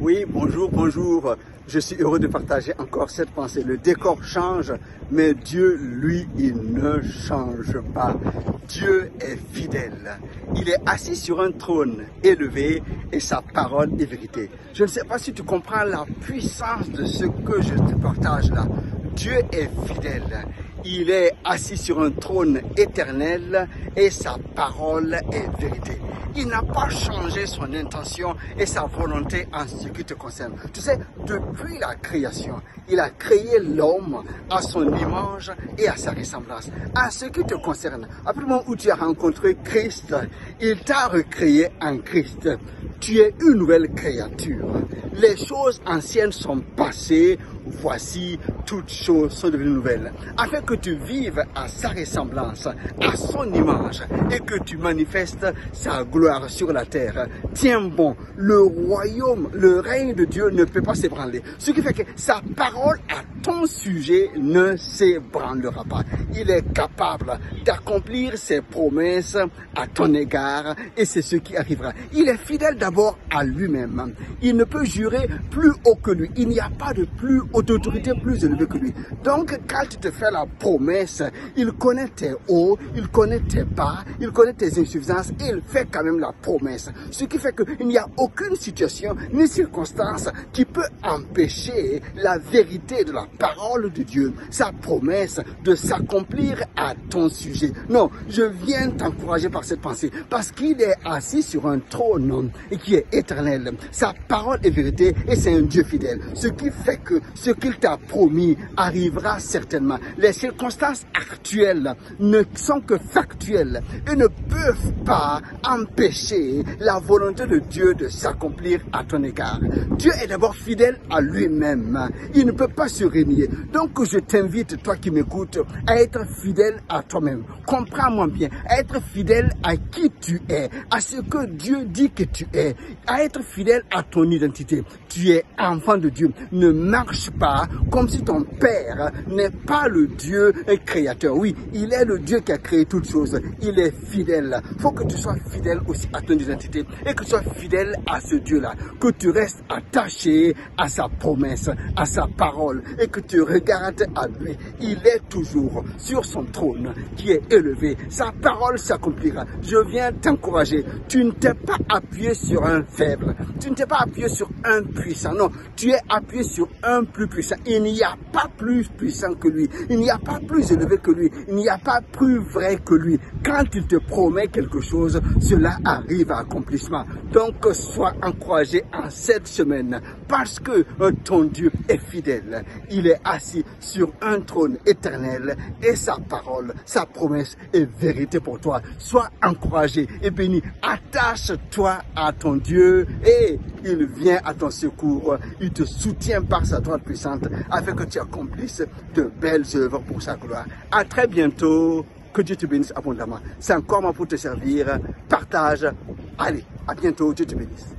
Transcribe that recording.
Oui, bonjour, bonjour. Je suis heureux de partager encore cette pensée. Le décor change, mais Dieu, lui, il ne change pas. Dieu est fidèle. Il est assis sur un trône élevé et sa parole est vérité. Je ne sais pas si tu comprends la puissance de ce que je te partage là. Dieu est fidèle. Il est assis sur un trône éternel et sa parole est vérité. Il n'a pas changé son intention et sa volonté en ce qui te concerne. Tu sais, depuis la création, il a créé l'homme à son image et à sa ressemblance. En ce qui te concerne, après le moment où tu as rencontré Christ, il t'a recréé en Christ. Tu es une nouvelle créature. Les choses anciennes sont passées, voici, toutes choses sont devenues nouvelles. Afin que tu vives à sa ressemblance, à son image, et que tu manifestes sa gloire sur la terre. Tiens bon, le royaume, le règne de Dieu ne peut pas s'ébranler. Ce qui fait que sa parole à ton sujet ne s'ébranlera pas. Il est capable d'accomplir ses promesses à ton égard, et c'est ce qui arrivera. Il est fidèle d'abord à lui-même. Il ne peut jurer plus haut que lui. Il n'y a pas de plus haute autorité plus élevée que lui. Donc, quand il te fait la promesse, il connaît tes hauts, il connaît tes bas, il connaît tes insuffisances et il fait quand même la promesse. Ce qui fait qu'il n'y a aucune situation ni circonstance qui peut empêcher la vérité de la parole de Dieu, sa promesse de s'accomplir à ton sujet. Non, je viens t'encourager par cette pensée parce qu'il est assis sur un trône et qui est éternel. Sa parole est vérité et c'est un Dieu fidèle. Ce qui fait que ce qu'il t'a promis arrivera certainement. Les circonstances actuelles ne sont que factuelles et ne peuvent pas empêcher la volonté de Dieu de s'accomplir à ton égard. Dieu est d'abord fidèle à lui-même. Il ne peut pas se renier. Donc je t'invite, toi qui m'écoutes, à être fidèle à toi-même. Comprends-moi bien, à être fidèle à qui tu es, à ce que Dieu dit que tu es, à être fidèle à ton identité. Tu es enfant de Dieu. Ne marche pas comme si ton Père n'est pas le Dieu créateur. Oui, il est le Dieu qui a créé toutes choses. Il est fidèle. Il faut que tu sois fidèle aussi à ton identité et que tu sois fidèle à ce Dieu-là. Que tu restes attaché à sa promesse, à sa parole et que tu regardes à lui. Il est toujours sur son trône qui est élevé. Sa parole s'accomplira. Je viens t'encourager. Tu ne t'es pas appuyé sur un faible. Tu ne t'es pas appuyé sur un puissant. Non, tu es appuyé sur un plus puissant. Il n'y a pas plus puissant que lui. Il n'y a pas plus élevé que lui. Il n'y a pas plus vrai que lui. Quand il te promet quelque chose, cela arrive à accomplissement. Donc, sois encouragé en cette semaine parce que ton Dieu est fidèle. Il est assis sur un trône éternel et sa parole, sa promesse est vérité pour toi. Sois encouragé et béni. Attache-toi à ton Dieu et il vient à ton secours. Il te soutient par sa droite puissante afin que tu accomplisses de belles œuvres pour sa gloire. À très bientôt. Que Dieu te bénisse abondamment. C'est encore moi pour te servir. Partage. Allez, à bientôt. Dieu te bénisse.